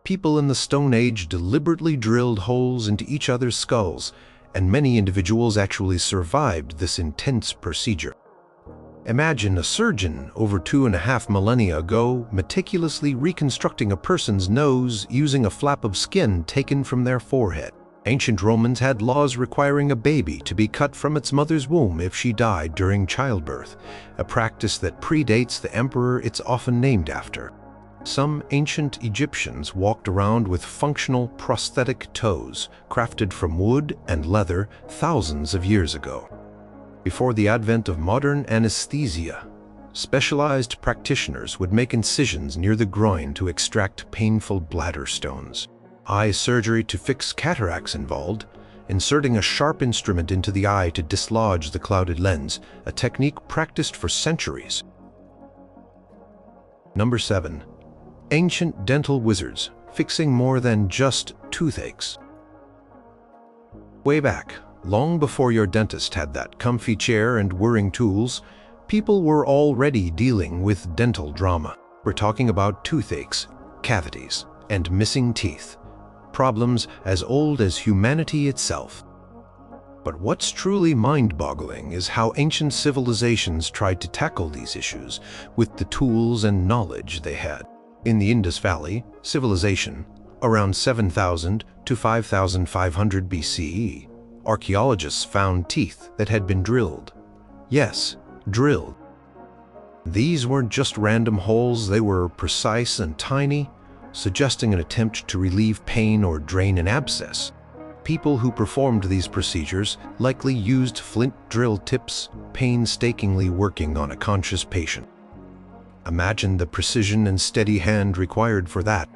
People in the Stone Age deliberately drilled holes into each other's skulls, and many individuals actually survived this intense procedure. Imagine a surgeon over 2.5 millennia ago meticulously reconstructing a person's nose using a flap of skin taken from their forehead. Ancient Romans had laws requiring a baby to be cut from its mother's womb if she died during childbirth, a practice that predates the emperor it's often named after. Some ancient Egyptians walked around with functional prosthetic toes, crafted from wood and leather thousands of years ago. Before the advent of modern anesthesia, specialized practitioners would make incisions near the groin to extract painful bladder stones. Eye surgery to fix cataracts involved inserting a sharp instrument into the eye to dislodge the clouded lens, a technique practiced for centuries. Number 7. Ancient dental wizards, fixing more than just toothaches. Way back, long before your dentist had that comfy chair and whirring tools, people were already dealing with dental drama. We're talking about toothaches, cavities, and missing teeth. Problems as old as humanity itself. But what's truly mind-boggling is how ancient civilizations tried to tackle these issues with the tools and knowledge they had. In the Indus Valley civilization, around 7,000 to 5,500 BCE, archaeologists found teeth that had been drilled. Yes, drilled. These weren't just random holes, they were precise and tiny, suggesting an attempt to relieve pain or drain an abscess. People who performed these procedures likely used flint drill tips, painstakingly working on a conscious patient. Imagine the precision and steady hand required for that.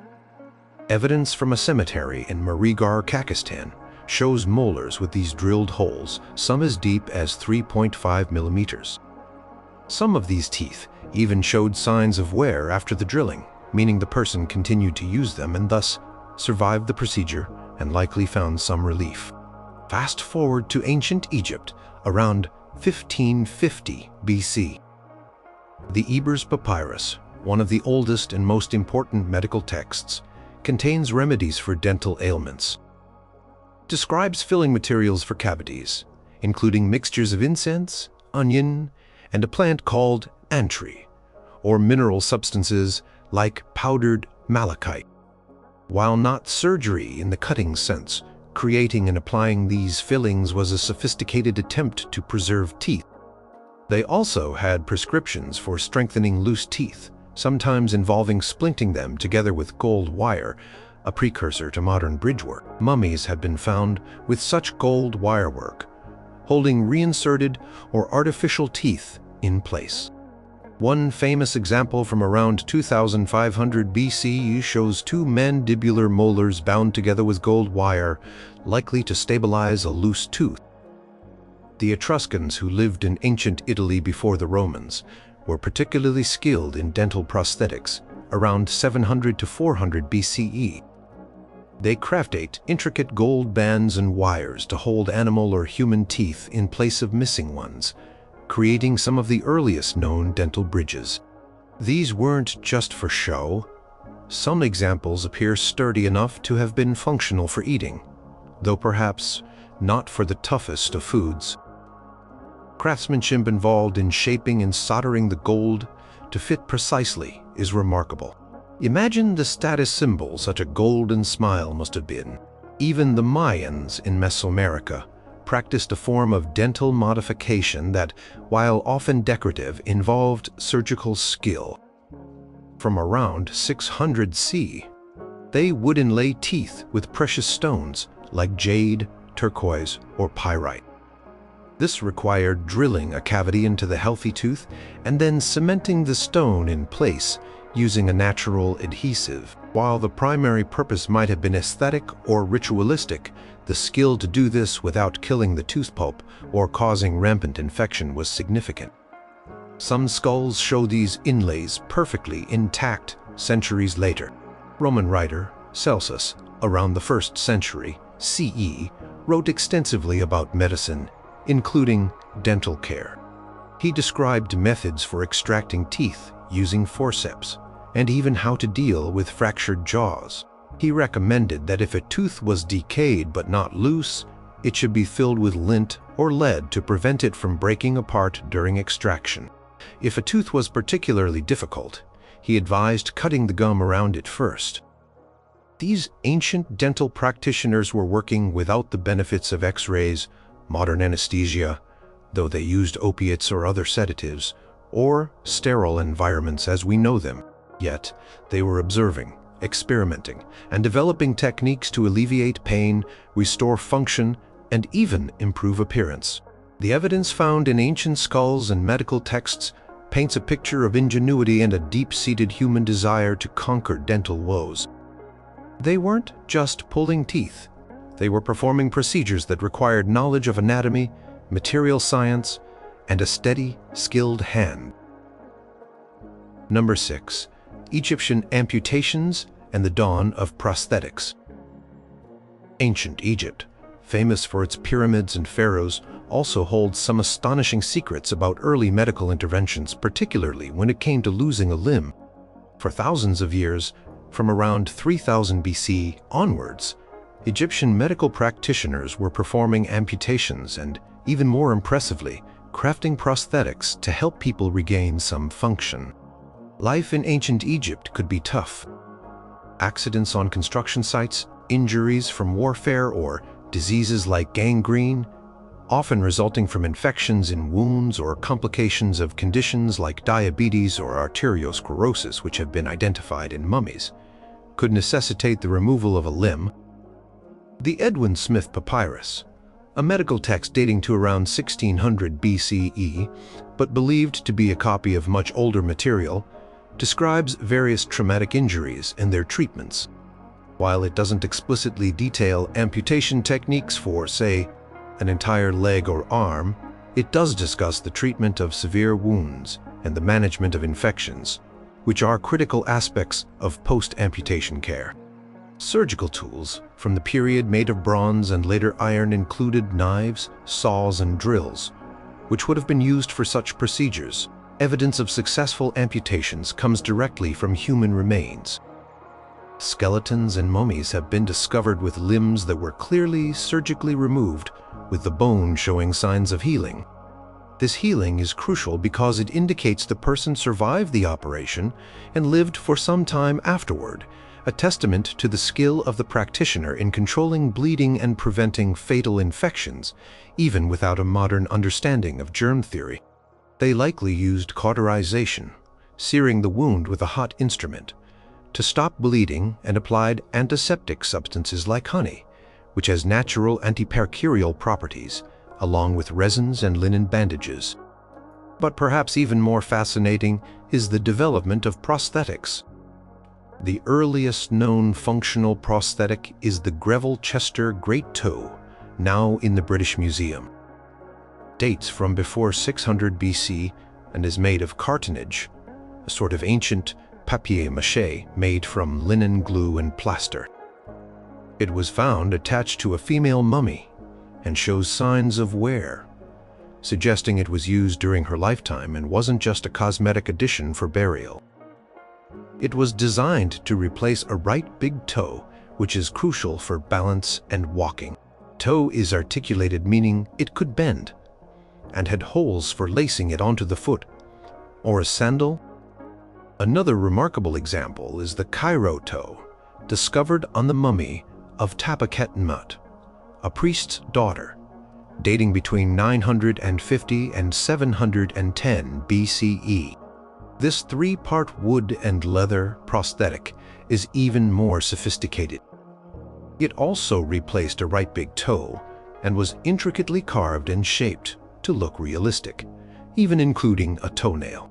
Evidence from a cemetery in Marigar, Pakistan, shows molars with these drilled holes, some as deep as 3.5 millimeters. Some of these teeth even showed signs of wear after the drilling, meaning the person continued to use them and thus survived the procedure and likely found some relief. Fast forward to ancient Egypt, around 1550 BC. The Ebers Papyrus, one of the oldest and most important medical texts, contains remedies for dental ailments. It describes filling materials for cavities, including mixtures of incense, onion, and a plant called antry, or mineral substances like powdered malachite. While not surgery in the cutting sense, creating and applying these fillings was a sophisticated attempt to preserve teeth. They also had prescriptions for strengthening loose teeth, sometimes involving splinting them together with gold wire, a precursor to modern bridge work. Mummies have been found with such gold wire work, holding reinserted or artificial teeth in place. One famous example from around 2500 BCE shows two mandibular molars bound together with gold wire, likely to stabilize a loose tooth. The Etruscans, who lived in ancient Italy before the Romans, were particularly skilled in dental prosthetics around 700 to 400 BCE. They crafted intricate gold bands and wires to hold animal or human teeth in place of missing ones, creating some of the earliest known dental bridges. These weren't just for show. Some examples appear sturdy enough to have been functional for eating, though perhaps not for the toughest of foods. Craftsmanship involved in shaping and soldering the gold to fit precisely is remarkable. Imagine the status symbol such a golden smile must have been. Even the Mayans in Mesoamerica practiced a form of dental modification that, while often decorative, involved surgical skill. From around 600 CE, they would inlay teeth with precious stones like jade, turquoise, or pyrite. This required drilling a cavity into the healthy tooth and then cementing the stone in place using a natural adhesive. While the primary purpose might have been aesthetic or ritualistic, the skill to do this without killing the tooth pulp or causing rampant infection was significant. Some skulls show these inlays perfectly intact centuries later. Roman writer Celsus, around the 1st century CE, wrote extensively about medicine, including dental care. He described methods for extracting teeth using forceps, and even how to deal with fractured jaws. He recommended that if a tooth was decayed but not loose, it should be filled with lint or lead to prevent it from breaking apart during extraction. If a tooth was particularly difficult, he advised cutting the gum around it first. These ancient dental practitioners were working without the benefits of X-rays, modern anesthesia, though they used opiates or other sedatives, or sterile environments as we know them. Yet, they were observing, experimenting, and developing techniques to alleviate pain, restore function, and even improve appearance. The evidence found in ancient skulls and medical texts paints a picture of ingenuity and a deep-seated human desire to conquer dental woes. They weren't just pulling teeth. They were performing procedures that required knowledge of anatomy, material science, and a steady, skilled hand. Number 6. Egyptian amputations and the dawn of prosthetics. Ancient Egypt, famous for its pyramids and pharaohs, also holds some astonishing secrets about early medical interventions, particularly when it came to losing a limb. For thousands of years, from around 3000 BC onwards, Egyptian medical practitioners were performing amputations and, even more impressively, crafting prosthetics to help people regain some function. Life in ancient Egypt could be tough. Accidents on construction sites, injuries from warfare, or diseases like gangrene, often resulting from infections in wounds or complications of conditions like diabetes or arteriosclerosis, which have been identified in mummies, could necessitate the removal of a limb. The Edwin Smith Papyrus, a medical text dating to around 1600 BCE, but believed to be a copy of much older material, describes various traumatic injuries and their treatments. While it doesn't explicitly detail amputation techniques for, say, an entire leg or arm, it does discuss the treatment of severe wounds and the management of infections, which are critical aspects of post-amputation care. Surgical tools from the period made of bronze and later iron included knives, saws, and drills, which would have been used for such procedures. Evidence of successful amputations comes directly from human remains. Skeletons and mummies have been discovered with limbs that were clearly surgically removed, with the bone showing signs of healing. This healing is crucial because it indicates the person survived the operation and lived for some time afterward, a testament to the skill of the practitioner in controlling bleeding and preventing fatal infections, even without a modern understanding of germ theory. They likely used cauterization, searing the wound with a hot instrument, to stop bleeding, and applied antiseptic substances like honey, which has natural antipercurial properties, along with resins and linen bandages. But perhaps even more fascinating is the development of prosthetics. The earliest known functional prosthetic is the Greville-Chester Great Toe, now in the British Museum. Dates from before 600 BC and is made of cartonnage, a sort of ancient papier-mâché made from linen glue and plaster. It was found attached to a female mummy and shows signs of wear, suggesting it was used during her lifetime and wasn't just a cosmetic addition for burial. It was designed to replace a right big toe, which is crucial for balance and walking. Toe is articulated, meaning it could bend, and had holes for lacing it onto the foot, or a sandal. Another remarkable example is the Cairo toe, discovered on the mummy of Tapakhet-Nut, a priest's daughter, dating between 950 and 710 BCE. This three-part wood and leather prosthetic is even more sophisticated. It also replaced a right big toe and was intricately carved and shaped to look realistic, even including a toenail.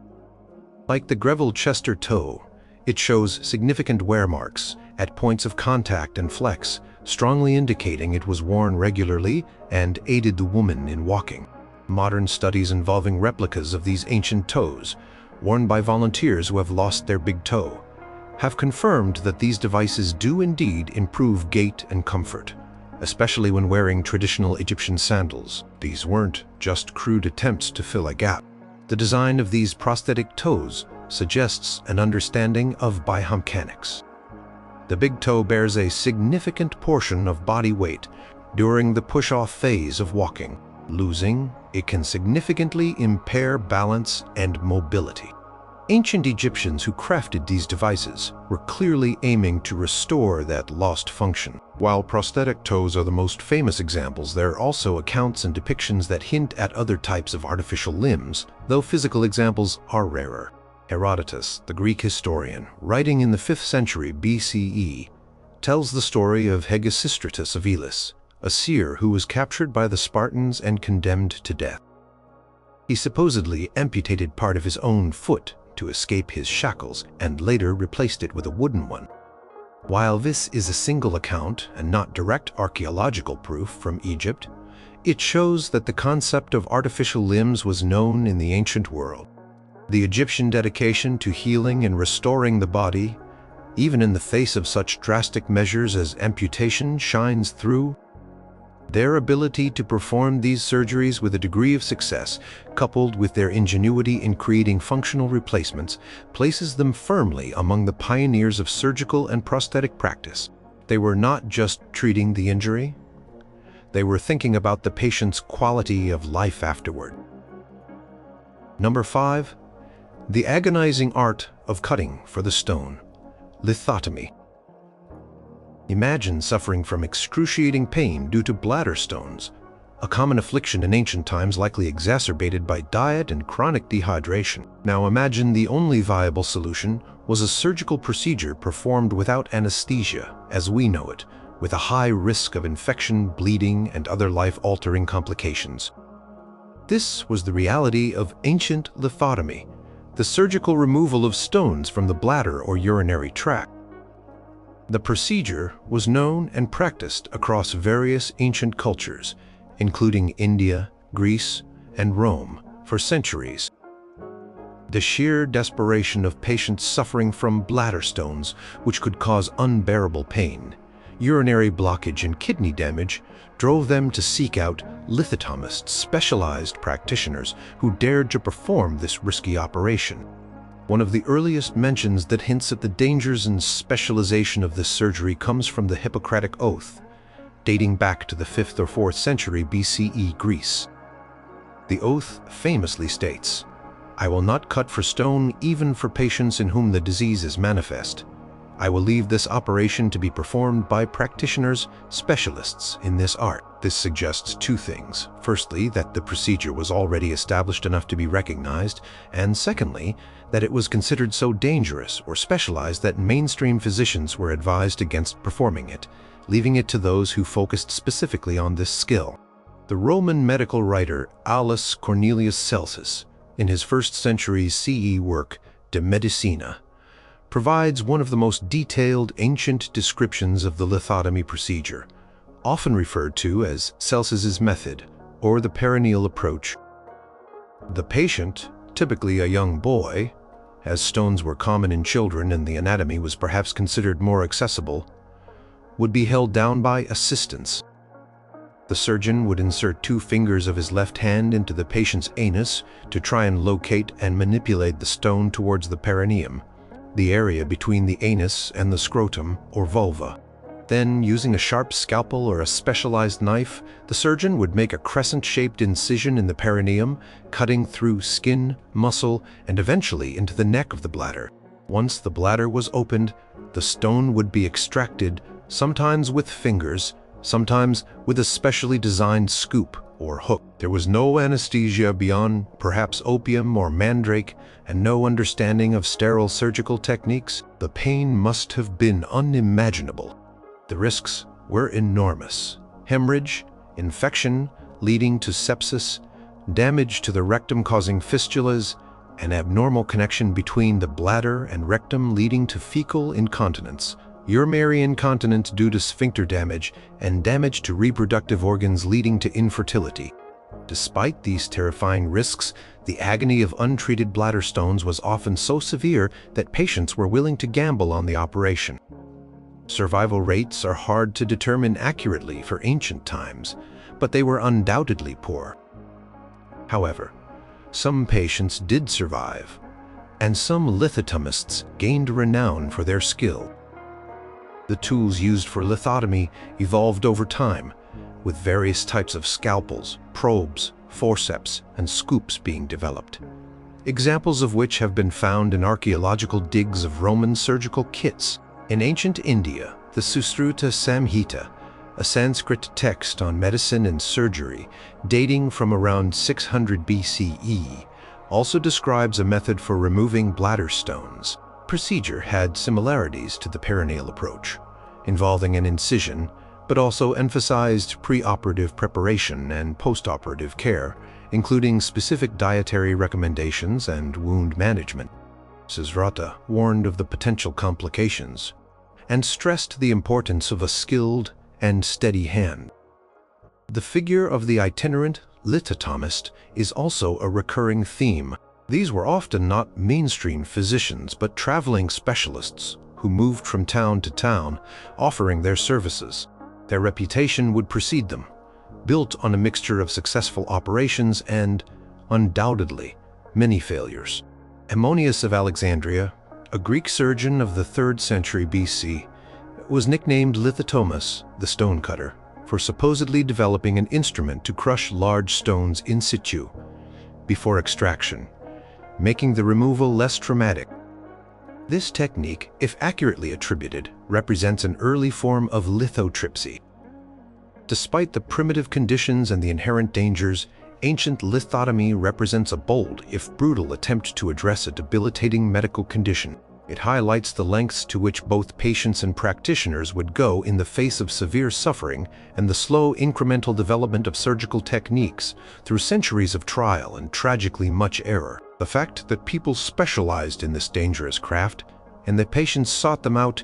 Like the Greville-Chester toe, it shows significant wear marks at points of contact and flex, strongly indicating it was worn regularly and aided the woman in walking. Modern studies involving replicas of these ancient toes, worn by volunteers who have lost their big toe, have confirmed that these devices do indeed improve gait and comfort, especially when wearing traditional Egyptian sandals. These weren't just crude attempts to fill a gap. The design of these prosthetic toes suggests an understanding of biomechanics. The big toe bears a significant portion of body weight during the push-off phase of walking. Losing, it can significantly impair balance and mobility. Ancient Egyptians who crafted these devices were clearly aiming to restore that lost function. While prosthetic toes are the most famous examples, there are also accounts and depictions that hint at other types of artificial limbs, though physical examples are rarer. Herodotus, the Greek historian, writing in the 5th century BCE, tells the story of Hegesistratus of Elis, a seer who was captured by the Spartans and condemned to death. He supposedly amputated part of his own foot to escape his shackles and later replaced it with a wooden one. While this is a single account and not direct archaeological proof from Egypt, it shows that the concept of artificial limbs was known in the ancient world. The Egyptian dedication to healing and restoring the body, even in the face of such drastic measures as amputation, shines through. Their ability to perform these surgeries with a degree of success, coupled with their ingenuity in creating functional replacements, places them firmly among the pioneers of surgical and prosthetic practice. They were not just treating the injury, they were thinking about the patient's quality of life afterward. Number 5. The agonizing art of cutting for the stone. Lithotomy. Imagine suffering from excruciating pain due to bladder stones, a common affliction in ancient times likely exacerbated by diet and chronic dehydration. Now imagine the only viable solution was a surgical procedure performed without anesthesia, as we know it, with a high risk of infection, bleeding, and other life-altering complications. This was the reality of ancient lithotomy, the surgical removal of stones from the bladder or urinary tract. The procedure was known and practiced across various ancient cultures, including India, Greece, and Rome, for centuries. The sheer desperation of patients suffering from bladder stones, which could cause unbearable pain, urinary blockage, and kidney damage, drove them to seek out lithotomists, specialized practitioners who dared to perform this risky operation. One of the earliest mentions that hints at the dangers and specialization of this surgery comes from the Hippocratic Oath, dating back to the 5th or 4th century BCE Greece. The oath famously states, "I will not cut for stone even for patients in whom the disease is manifest. I will leave this operation to be performed by practitioners, specialists in this art." This suggests two things. Firstly, that the procedure was already established enough to be recognized, and secondly, that it was considered so dangerous or specialized that mainstream physicians were advised against performing it, leaving it to those who focused specifically on this skill. The Roman medical writer Aulus Cornelius Celsus, in his 1st century CE work De Medicina, provides one of the most detailed ancient descriptions of the lithotomy procedure, often referred to as Celsus's method or the perineal approach. The patient, typically a young boy, as stones were common in children and the anatomy was perhaps considered more accessible, would be held down by assistants. The surgeon would insert 2 fingers of his left hand into the patient's anus to try and locate and manipulate the stone towards the perineum, the area between the anus and the scrotum or vulva. Then, using a sharp scalpel or a specialized knife, the surgeon would make a crescent-shaped incision in the perineum, cutting through skin, muscle, and eventually into the neck of the bladder. Once the bladder was opened, the stone would be extracted, sometimes with fingers, sometimes with a specially designed scoop or hook. There was no anesthesia beyond perhaps opium or mandrake, and no understanding of sterile surgical techniques. The pain must have been unimaginable. The risks were enormous. Hemorrhage, infection leading to sepsis, damage to the rectum causing fistulas, an abnormal connection between the bladder and rectum leading to fecal incontinence, urinary incontinence due to sphincter damage, and damage to reproductive organs leading to infertility. Despite these terrifying risks, the agony of untreated bladder stones was often so severe that patients were willing to gamble on the operation. Survival rates are hard to determine accurately for ancient times, but they were undoubtedly poor. However, some patients did survive, and some lithotomists gained renown for their skill. The tools used for lithotomy evolved over time, with various types of scalpels, probes, forceps, and scoops being developed. Examples of which have been found in archaeological digs of Roman surgical kits. In ancient India, the Sushruta Samhita, a Sanskrit text on medicine and surgery dating from around 600 BCE, also describes a method for removing bladder stones. Procedure had similarities to the perineal approach, involving an incision, but also emphasized preoperative preparation and postoperative care, including specific dietary recommendations and wound management. Sushruta warned of the potential complications and stressed the importance of a skilled and steady hand. The figure of the itinerant lithotomist is also a recurring theme. These were often not mainstream physicians, but traveling specialists who moved from town to town, offering their services. Their reputation would precede them, built on a mixture of successful operations and, undoubtedly, many failures. Ammonius of Alexandria, a Greek surgeon of the 3rd century BC, was nicknamed Lithotomus, the stonecutter, for supposedly developing an instrument to crush large stones in situ before extraction, making the removal less traumatic. This technique, if accurately attributed, represents an early form of lithotripsy. Despite the primitive conditions and the inherent dangers, ancient lithotomy represents a bold, if brutal, attempt to address a debilitating medical condition. It highlights the lengths to which both patients and practitioners would go in the face of severe suffering and the slow incremental development of surgical techniques through centuries of trial and tragically much error. The fact that people specialized in this dangerous craft and that patients sought them out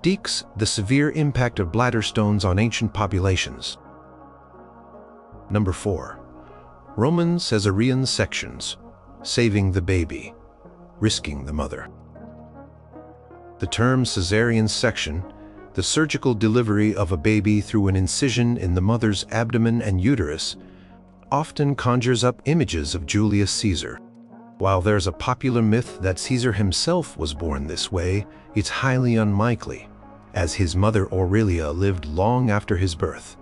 deeks the severe impact of bladder stones on ancient populations. Number 4. Roman Caesarean sections, saving the baby, risking the mother. The term Caesarean section, the surgical delivery of a baby through an incision in the mother's abdomen and uterus, often conjures up images of Julius Caesar. While there's a popular myth that Caesar himself was born this way, it's highly unlikely, as his mother Aurelia lived long after his birth.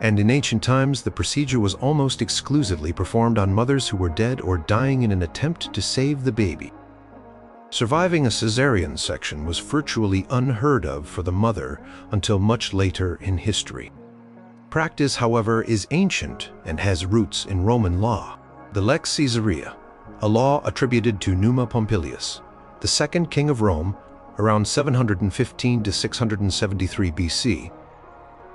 And in ancient times, the procedure was almost exclusively performed on mothers who were dead or dying in an attempt to save the baby. Surviving a Caesarean section was virtually unheard of for the mother until much later in history. Practice, however, is ancient and has roots in Roman law. The Lex Caesarea, a law attributed to Numa Pompilius, the second king of Rome, around 715 to 673 BC,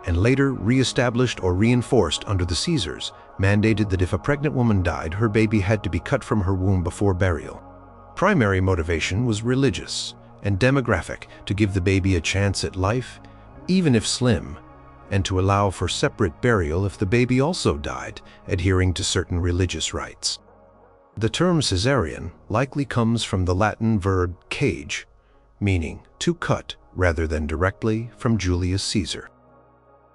and later re-established or reinforced under the Caesars, mandated that if a pregnant woman died, her baby had to be cut from her womb before burial. Primary motivation was religious and demographic, to give the baby a chance at life, even if slim, and to allow for separate burial if the baby also died, adhering to certain religious rites. The term Caesarean likely comes from the Latin verb cage, meaning to cut rather than directly from Julius Caesar.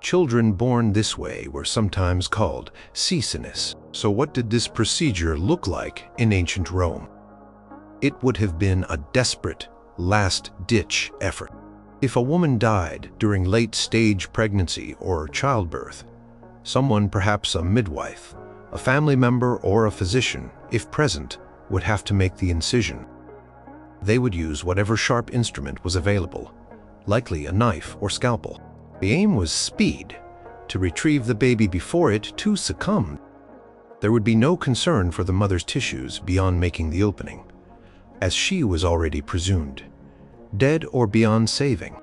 Children born this way were sometimes called caesanis. So what did this procedure look like in ancient Rome? It would have been a desperate, last-ditch effort. If a woman died during late-stage pregnancy or childbirth, someone, perhaps a midwife, a family member, or a physician, if present, would have to make the incision. They would use whatever sharp instrument was available, likely a knife or scalpel. The aim was speed, to retrieve the baby before it too succumbed. There would be no concern for the mother's tissues beyond making the opening, as she was already presumed dead or beyond saving.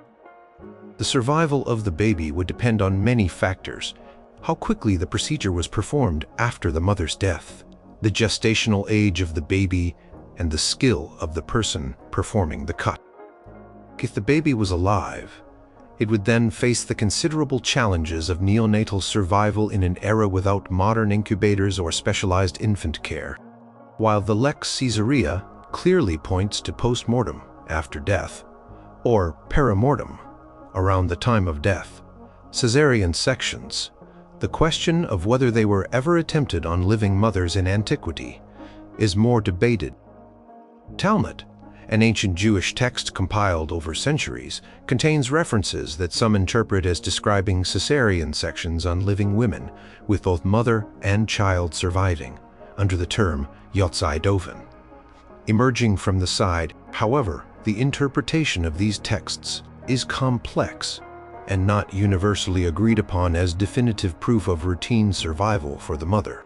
The survival of the baby would depend on many factors: how quickly the procedure was performed after the mother's death, the gestational age of the baby, and the skill of the person performing the cut. If the baby was alive, it would then face the considerable challenges of neonatal survival in an era without modern incubators or specialized infant care. While the Lex Caesarea clearly points to post-mortem, after death, or perimortem, around the time of death, Caesarean sections, the question of whether they were ever attempted on living mothers in antiquity is more debated. Talmud an ancient Jewish text compiled over centuries, contains references that some interpret as describing cesarean sections on living women, with both mother and child surviving, under the term yotzai doven. Emerging from the side, however, the interpretation of these texts is complex and not universally agreed upon as definitive proof of routine survival for the mother.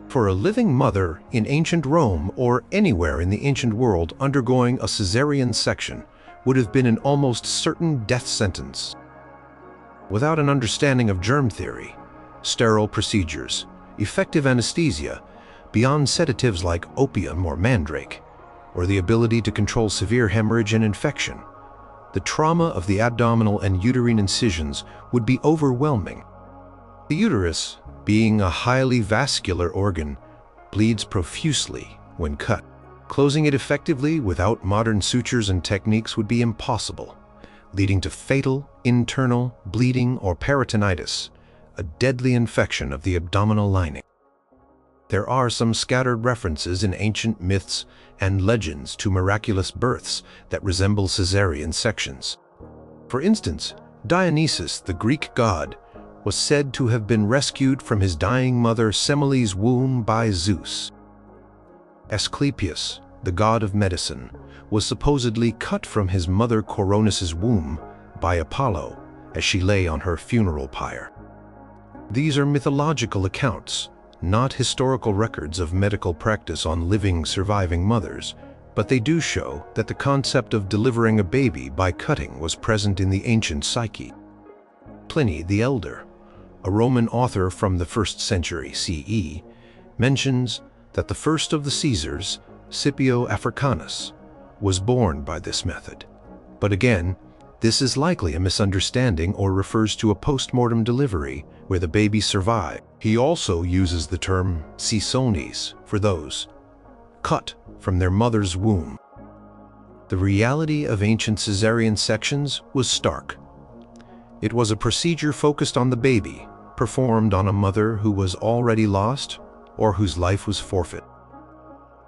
For a living mother in ancient Rome or anywhere in the ancient world, undergoing a caesarean section would have been an almost certain death sentence. Without an understanding of germ theory, sterile procedures, effective anesthesia, beyond sedatives like opium or mandrake, or the ability to control severe hemorrhage and infection, the trauma of the abdominal and uterine incisions would be overwhelming. The uterus, being a highly vascular organ, bleeds profusely when cut. Closing it effectively without modern sutures and techniques would be impossible, leading to fatal internal bleeding or peritonitis, a deadly infection of the abdominal lining. There are some scattered references in ancient myths and legends to miraculous births that resemble caesarean sections. For instance, Dionysus, the Greek god, was said to have been rescued from his dying mother Semele's womb by Zeus. Asclepius, the god of medicine, was supposedly cut from his mother Coronis's womb by Apollo as she lay on her funeral pyre. These are mythological accounts, not historical records of medical practice on living, surviving mothers, but they do show that the concept of delivering a baby by cutting was present in the ancient psyche. Pliny the Elder, a Roman author from the 1st century CE, mentions that the first of the Caesars, Scipio Africanus, was born by this method. But again, this is likely a misunderstanding or refers to a post-mortem delivery where the baby survived. He also uses the term cisones for those cut from their mother's womb. The reality of ancient caesarean sections was stark. It was a procedure focused on the baby, performed on a mother who was already lost or whose life was forfeit.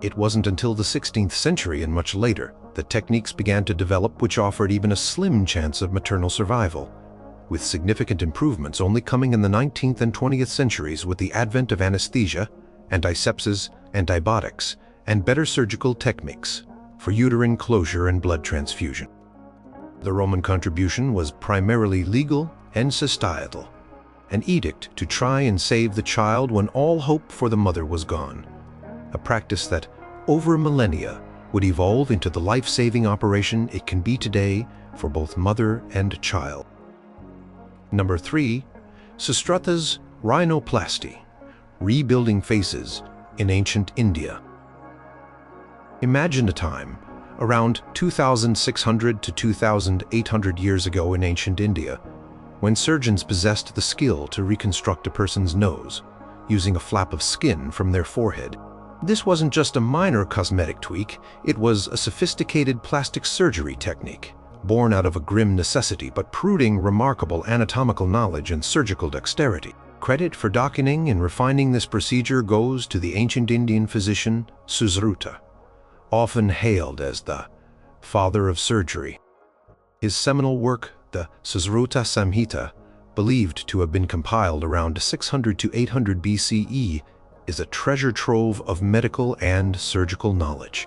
It wasn't until the 16th century and much later that techniques began to develop which offered even a slim chance of maternal survival, with significant improvements only coming in the 19th and 20th centuries with the advent of anesthesia, antisepsis, antibiotics, and better surgical techniques for uterine closure and blood transfusion. The Roman contribution was primarily legal and societal, an edict to try and save the child when all hope for the mother was gone, a practice that, over millennia, would evolve into the life-saving operation it can be today for both mother and child. Number 3, Sustrutha's rhinoplasty, rebuilding faces in ancient India. Imagine a time around 2,600 to 2,800 years ago in ancient India, when surgeons possessed the skill to reconstruct a person's nose using a flap of skin from their forehead. This wasn't just a minor cosmetic tweak, it was a sophisticated plastic surgery technique, born out of a grim necessity but proving remarkable anatomical knowledge and surgical dexterity. Credit for docketing and refining this procedure goes to the ancient Indian physician Susruta, often hailed as the father of surgery. His seminal work, the Susruta Samhita, believed to have been compiled around 600 to 800 BCE, is a treasure trove of medical and surgical knowledge.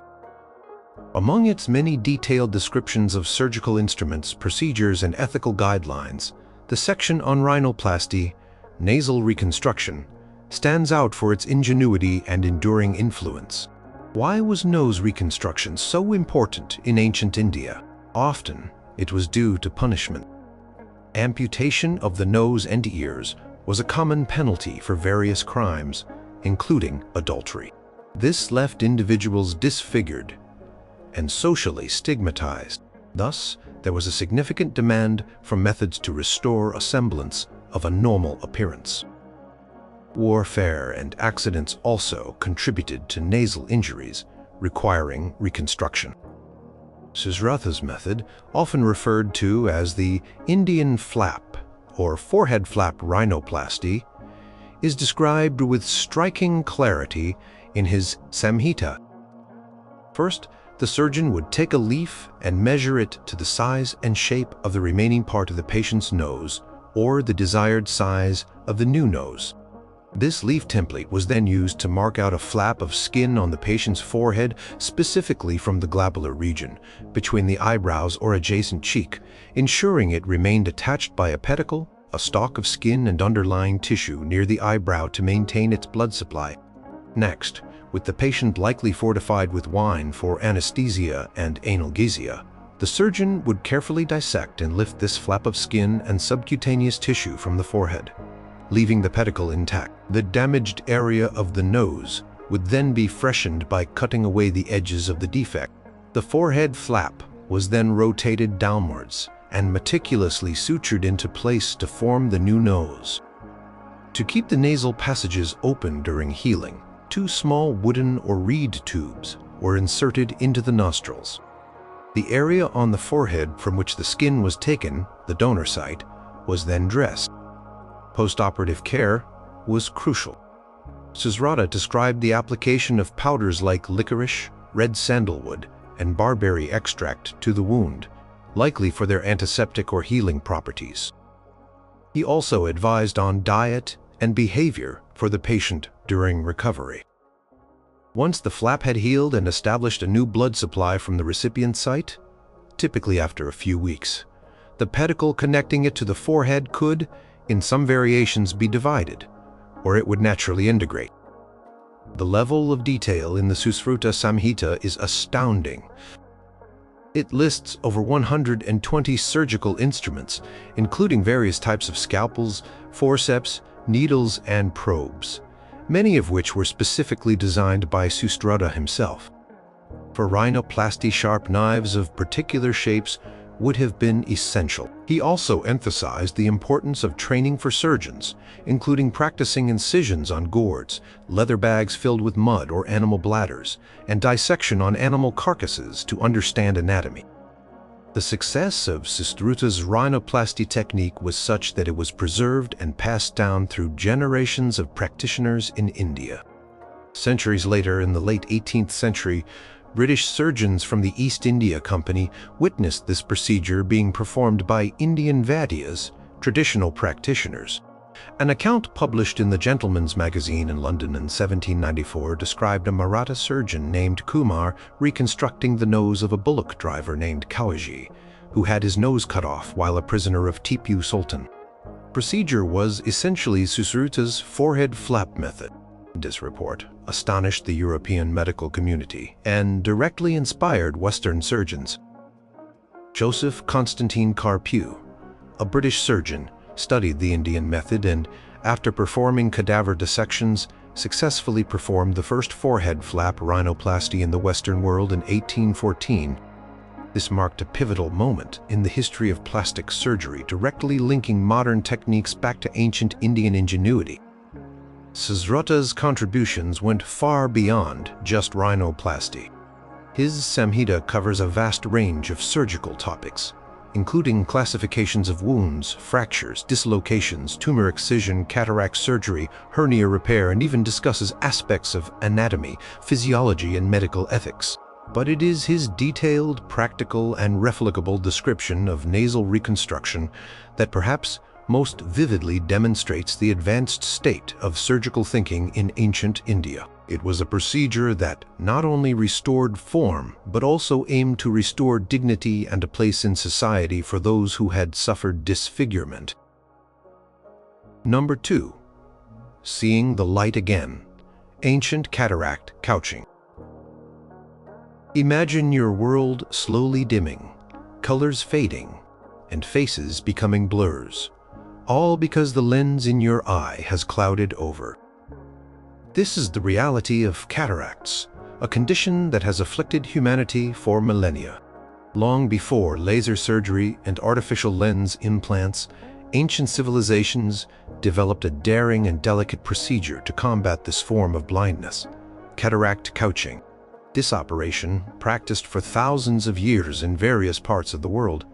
Among its many detailed descriptions of surgical instruments, procedures, and ethical guidelines, the section on rhinoplasty, nasal reconstruction, stands out for its ingenuity and enduring influence. Why was nose reconstruction so important in ancient India? Often, it was due to punishment. Amputation of the nose and ears was a common penalty for various crimes, including adultery. This left individuals disfigured and socially stigmatized. Thus, there was a significant demand for methods to restore a semblance of a normal appearance. Warfare and accidents also contributed to nasal injuries requiring reconstruction. Susrutha's method, often referred to as the Indian flap or forehead flap rhinoplasty, is described with striking clarity in his Samhita. First, The surgeon would take a leaf and measure it to the size and shape of the remaining part of the patient's nose or the desired size of the new nose. This leaf template was then used to mark out a flap of skin on the patient's forehead, specifically from the glabellar region, between the eyebrows or adjacent cheek, ensuring it remained attached by a pedicle, a stalk of skin and underlying tissue near the eyebrow to maintain its blood supply. Next, with the patient likely fortified with wine for anesthesia and analgesia, the surgeon would carefully dissect and lift this flap of skin and subcutaneous tissue from the forehead, leaving the pedicle intact. The damaged area of the nose would then be freshened by cutting away the edges of the defect. The forehead flap was then rotated downwards and meticulously sutured into place to form the new nose. To keep the nasal passages open during healing, 2 small wooden or reed tubes were inserted into the nostrils. The area on the forehead from which the skin was taken, the donor site, was then dressed. Postoperative care was crucial. Suzzrata described the application of powders like licorice, red sandalwood, and barberry extract to the wound, likely for their antiseptic or healing properties. He also advised on diet and behavior for the patient during recovery. Once the flap had healed and established a new blood supply from the recipient site, typically after a few weeks, the pedicle connecting it to the forehead could, in some variations, be divided, or it would naturally integrate. The level of detail in the Sushruta Samhita is astounding. It lists over 120 surgical instruments, including various types of scalpels, forceps, needles, and probes, many of which were specifically designed by Sushruta himself. For rhinoplasty, sharp knives of particular shapes would have been essential. He also emphasized the importance of training for surgeons, including practicing incisions on gourds, leather bags filled with mud or animal bladders, and dissection on animal carcasses to understand anatomy. The success of Sushruta's rhinoplasty technique was such that it was preserved and passed down through generations of practitioners in India. Centuries later, in the late 18th century, British surgeons from the East India Company witnessed this procedure being performed by Indian Vaidyas, traditional practitioners. An account published in the Gentleman's Magazine in London in 1794 described a Maratha surgeon named Kumar reconstructing the nose of a bullock driver named Kawaji, who had his nose cut off while a prisoner of Tipu Sultan. Procedure was essentially Sushruta's forehead flap method. This report astonished the European medical community and directly inspired Western surgeons. Joseph Constantine Carpew, a British surgeon, studied the Indian method and, after performing cadaver dissections, successfully performed the first forehead flap rhinoplasty in the Western world in 1814. This marked a pivotal moment in the history of plastic surgery, directly linking modern techniques back to ancient Indian ingenuity. Sushruta's contributions went far beyond just rhinoplasty. His Samhita covers a vast range of surgical topics, including classifications of wounds, fractures, dislocations, tumor excision, cataract surgery, hernia repair, and even discusses aspects of anatomy, physiology, and medical ethics. But it is his detailed, practical, and replicable description of nasal reconstruction that perhaps most vividly demonstrates the advanced state of surgical thinking in ancient India. It was a procedure that not only restored form, but also aimed to restore dignity and a place in society for those who had suffered disfigurement. Number 2. Seeing the light again. Ancient cataract couching. Imagine your world slowly dimming, colors fading, and faces becoming blurs, all because the lens in your eye has clouded over. This is the reality of cataracts, a condition that has afflicted humanity for millennia. Long before laser surgery and artificial lens implants, ancient civilizations developed a daring and delicate procedure to combat this form of blindness: cataract couching. This operation, practiced for thousands of years in various parts of the world,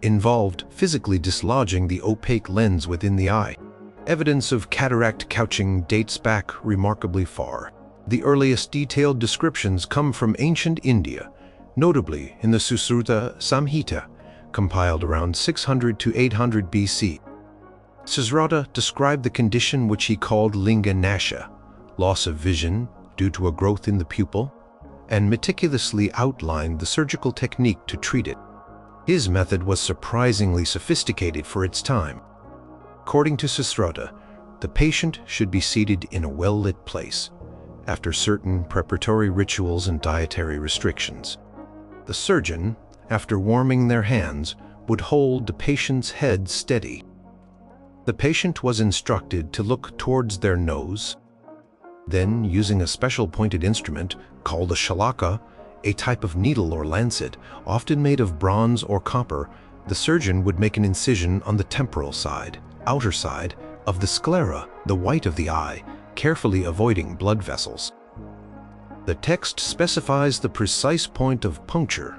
involved physically dislodging the opaque lens within the eye. Evidence of cataract couching dates back remarkably far. The earliest detailed descriptions come from ancient India, notably in the Susruta Samhita, compiled around 600 to 800 BC. Susruta described the condition which he called linga nasha, loss of vision due to a growth in the pupil, and meticulously outlined the surgical technique to treat it. His method was surprisingly sophisticated for its time. According to Susruta, the patient should be seated in a well-lit place, after certain preparatory rituals and dietary restrictions. The surgeon, after warming their hands, would hold the patient's head steady. The patient was instructed to look towards their nose. Then, using a special pointed instrument called a shalaka, a type of needle or lancet, often made of bronze or copper, the surgeon would make an incision on the temporal side, outer side, of the sclera, the white of the eye, carefully avoiding blood vessels. The text specifies the precise point of puncture: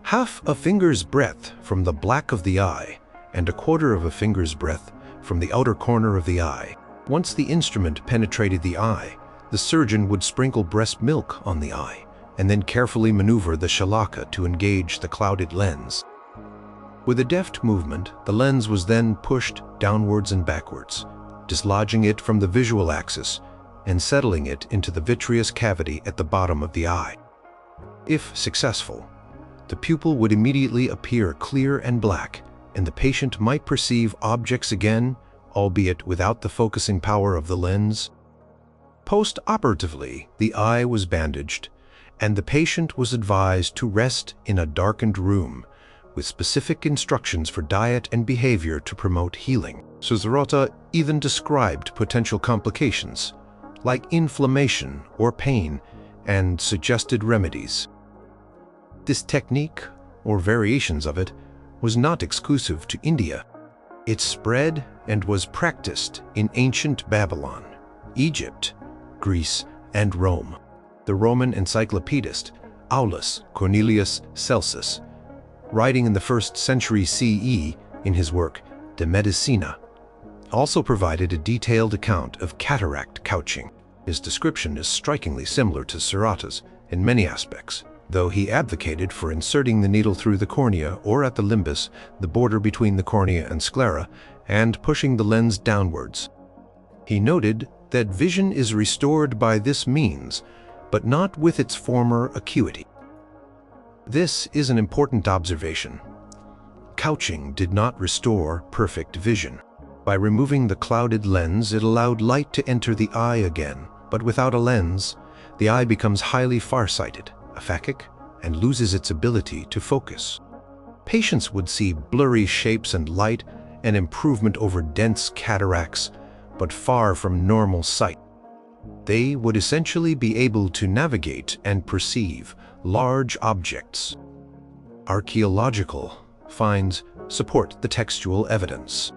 half a finger's breadth from the black of the eye and a quarter of a finger's breadth from the outer corner of the eye. Once the instrument penetrated the eye, the surgeon would sprinkle breast milk on the eye and then carefully maneuver the shalaka to engage the clouded lens. With a deft movement, the lens was then pushed downwards and backwards, dislodging it from the visual axis and settling it into the vitreous cavity at the bottom of the eye. If successful, the pupil would immediately appear clear and black, and the patient might perceive objects again, albeit without the focusing power of the lens. Post-operatively, the eye was bandaged, and the patient was advised to rest in a darkened room, with specific instructions for diet and behavior to promote healing. Susruta even described potential complications, like inflammation or pain, and suggested remedies. This technique, or variations of it, was not exclusive to India. It spread and was practiced in ancient Babylon, Egypt, Greece, and Rome. The Roman encyclopedist Aulus Cornelius Celsus, writing in the 1st century CE in his work De Medicina, also provided a detailed account of cataract couching. His description is strikingly similar to Susruta's in many aspects, though he advocated for inserting the needle through the cornea or at the limbus, the border between the cornea and sclera, and pushing the lens downwards. He noted that vision is restored by this means, but not with its former acuity. This is an important observation. Couching did not restore perfect vision. By removing the clouded lens, it allowed light to enter the eye again, but without a lens, the eye becomes highly farsighted, aphakic, and loses its ability to focus. Patients would see blurry shapes and light, an improvement over dense cataracts, but far from normal sight. They would essentially be able to navigate and perceive large objects. Archaeological finds support the textual evidence.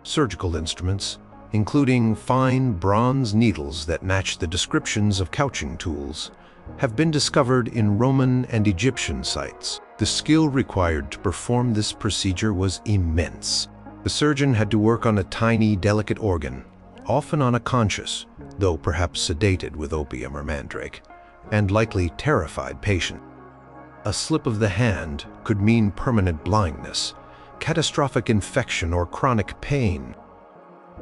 Surgical instruments, including fine bronze needles that match the descriptions of couching tools, have been discovered in Roman and Egyptian sites. The skill required to perform this procedure was immense. The surgeon had to work on a tiny, delicate organ, often unconscious, though perhaps sedated with opium or mandrake, and likely terrified patient. A slip of the hand could mean permanent blindness, catastrophic infection, or chronic pain.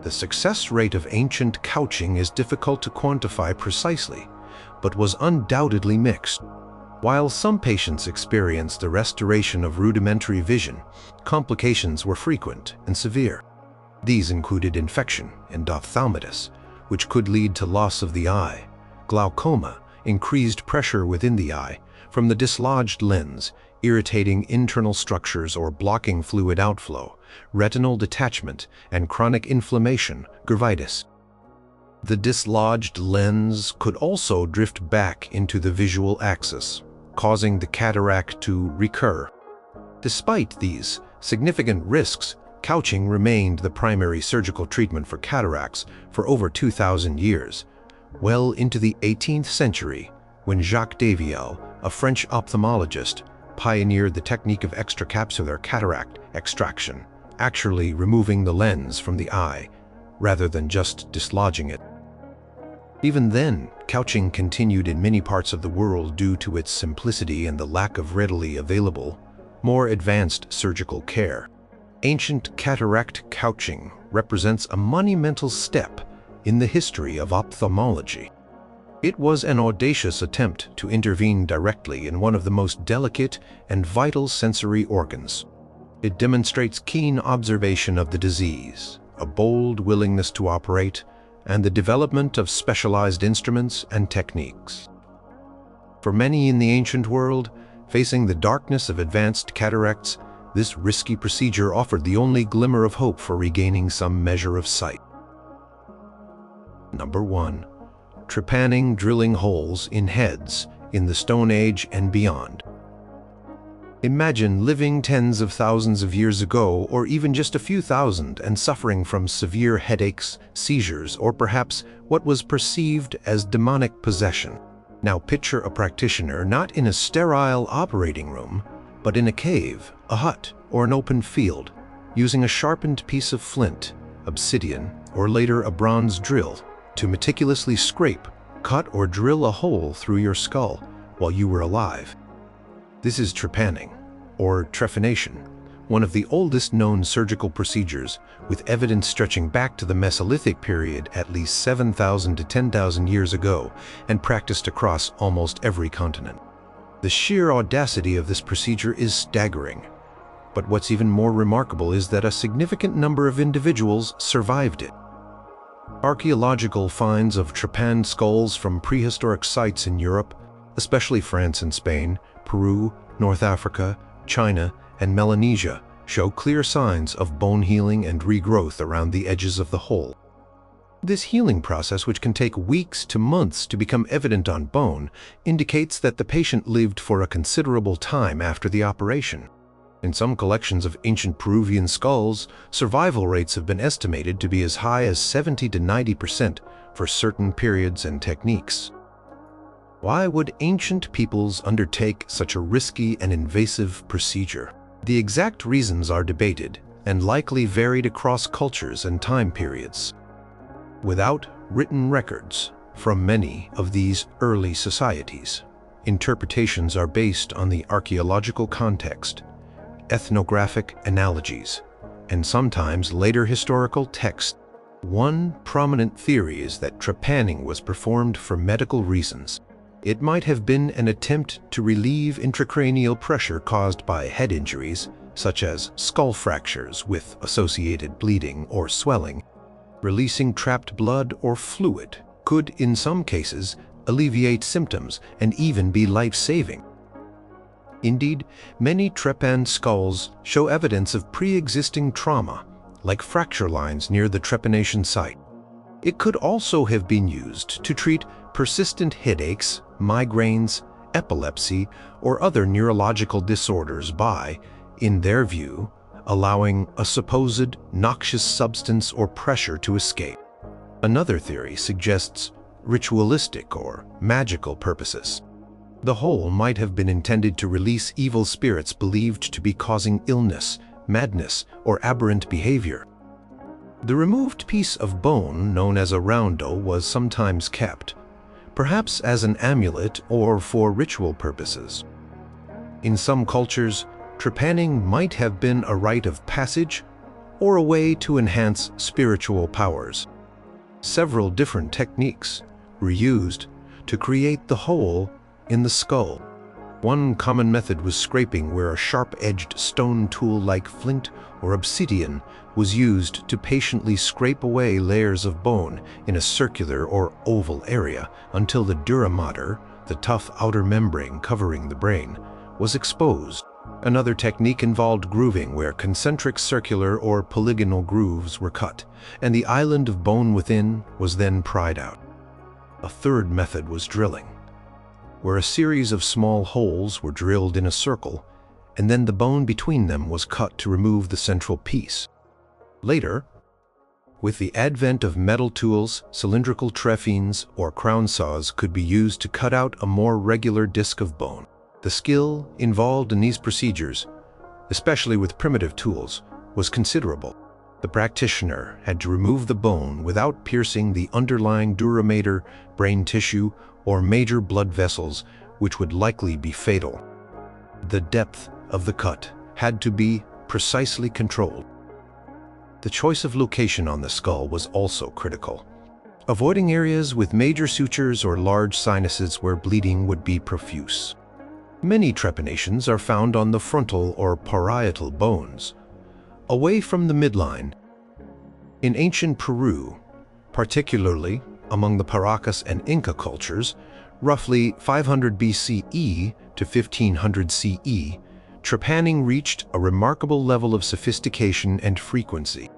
The success rate of ancient couching is difficult to quantify precisely, but was undoubtedly mixed. While some patients experienced the restoration of rudimentary vision, complications were frequent and severe. These included infection and ophthalmitis, which could lead to loss of the eye, glaucoma, increased pressure within the eye from the dislodged lens, irritating internal structures or blocking fluid outflow, retinal detachment, and chronic inflammation, uveitis. The dislodged lens could also drift back into the visual axis, causing the cataract to recur. Despite these significant risks, couching remained the primary surgical treatment for cataracts for over 2,000 years, well into the 18th century, when Jacques Daviel, a French ophthalmologist, pioneered the technique of extracapsular cataract extraction, actually removing the lens from the eye rather than just dislodging it. Even then, couching continued in many parts of the world due to its simplicity and the lack of readily available, more advanced surgical care. Ancient cataract couching represents a monumental step in the history of ophthalmology. It was an audacious attempt to intervene directly in one of the most delicate and vital sensory organs. It demonstrates keen observation of the disease, a bold willingness to operate, and the development of specialized instruments and techniques. For many in the ancient world, facing the darkness of advanced cataracts, this risky procedure offered the only glimmer of hope for regaining some measure of sight. Number 1. Trepanning drilling holes in heads in the Stone Age and beyond. Imagine living tens of thousands of years ago, or even just a few thousand, and suffering from severe headaches, seizures, or perhaps what was perceived as demonic possession. Now picture a practitioner not in a sterile operating room, but in a cave, a hut, or an open field, using a sharpened piece of flint, obsidian, or later a bronze drill to meticulously scrape, cut, or drill a hole through your skull while you were alive. This is trepanning, or trephination, one of the oldest known surgical procedures, with evidence stretching back to the Mesolithic period at least 7,000 to 10,000 years ago, and practiced across almost every continent. The sheer audacity of this procedure is staggering. But what's even more remarkable is that a significant number of individuals survived it. Archaeological finds of trepanned skulls from prehistoric sites in Europe, especially France and Spain, Peru, North Africa, China, and Melanesia, show clear signs of bone healing and regrowth around the edges of the hole. This healing process, which can take weeks to months to become evident on bone, indicates that the patient lived for a considerable time after the operation. In some collections of ancient Peruvian skulls, survival rates have been estimated to be as high as 70 to 90% for certain periods and techniques. Why would ancient peoples undertake such a risky and invasive procedure? The exact reasons are debated and likely varied across cultures and time periods. Without written records from many of these early societies, interpretations are based on the archaeological context, ethnographic analogies, and sometimes later historical texts. One prominent theory is that trepanning was performed for medical reasons. It might have been an attempt to relieve intracranial pressure caused by head injuries, such as skull fractures with associated bleeding or swelling. Releasing trapped blood or fluid could, in some cases, alleviate symptoms and even be life-saving. Indeed, many trepanned skulls show evidence of pre-existing trauma, like fracture lines near the trepanation site. It could also have been used to treat persistent headaches, migraines, epilepsy, or other neurological disorders by, in their view, allowing a supposed noxious substance or pressure to escape. Another theory suggests ritualistic or magical purposes. The hole might have been intended to release evil spirits believed to be causing illness, madness, or aberrant behavior. The removed piece of bone, known as a roundo, was sometimes kept, perhaps as an amulet or for ritual purposes. In some cultures, trepanning might have been a rite of passage or a way to enhance spiritual powers. Several different techniques were used to create the hole in the skull. One common method was scraping, where a sharp-edged stone tool like flint or obsidian was used to patiently scrape away layers of bone in a circular or oval area until the dura mater, the tough outer membrane covering the brain, was exposed. Another technique involved grooving, where concentric circular or polygonal grooves were cut, and the island of bone within was then pried out. A third method was drilling, where a series of small holes were drilled in a circle, and then the bone between them was cut to remove the central piece. Later, with the advent of metal tools, cylindrical trephines or crown saws could be used to cut out a more regular disc of bone. The skill involved in these procedures, especially with primitive tools, was considerable. The practitioner had to remove the bone without piercing the underlying dura mater, brain tissue, or major blood vessels, which would likely be fatal. The depth of the cut had to be precisely controlled. The choice of location on the skull was also critical, avoiding areas with major sutures or large sinuses where bleeding would be profuse. Many trepanations are found on the frontal or parietal bones, away from the midline. In ancient Peru, particularly among the Paracas and Inca cultures, roughly 500 BCE to 1500 CE, trepanning reached a remarkable level of sophistication and frequency.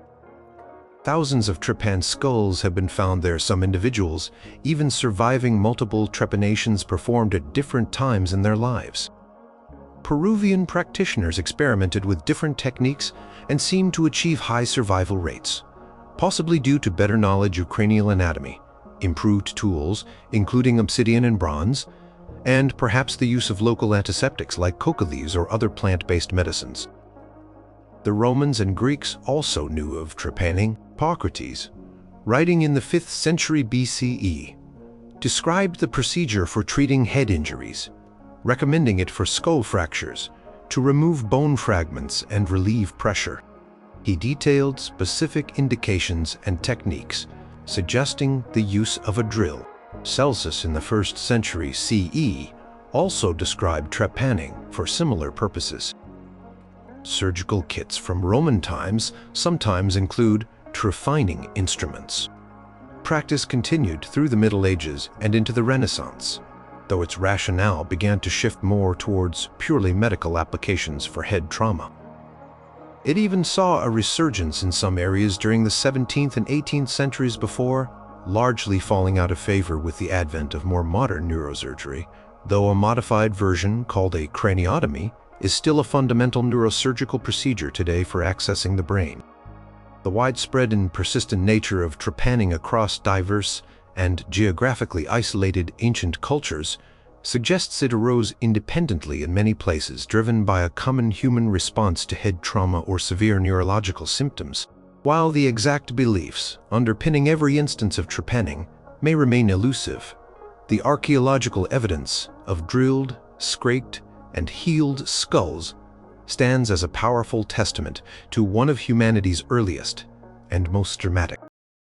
Thousands of trepan skulls have been found there, some individuals even surviving multiple trepanations performed at different times in their lives. Peruvian practitioners experimented with different techniques and seemed to achieve high survival rates, possibly due to better knowledge of cranial anatomy, improved tools, including obsidian and bronze, and perhaps the use of local antiseptics like coca leaves or other plant-based medicines. The Romans and Greeks also knew of trepanning. Hippocrates, writing in the 5th century BCE, described the procedure for treating head injuries, recommending it for skull fractures, to remove bone fragments and relieve pressure. He detailed specific indications and techniques, suggesting the use of a drill. Celsus in the 1st century CE also described trepanning for similar purposes. Surgical kits from Roman times sometimes include trephining instruments. Practice continued through the Middle Ages and into the Renaissance, though its rationale began to shift more towards purely medical applications for head trauma. It even saw a resurgence in some areas during the 17th and 18th centuries before largely falling out of favor with the advent of more modern neurosurgery, though a modified version called a craniotomy is still a fundamental neurosurgical procedure today for accessing the brain. The widespread and persistent nature of trepanning across diverse and geographically isolated ancient cultures suggests it arose independently in many places, driven by a common human response to head trauma or severe neurological symptoms. While the exact beliefs underpinning every instance of trepanning may remain elusive, the archaeological evidence of drilled, scraped, and healed skulls stands as a powerful testament to one of humanity's earliest and most dramatic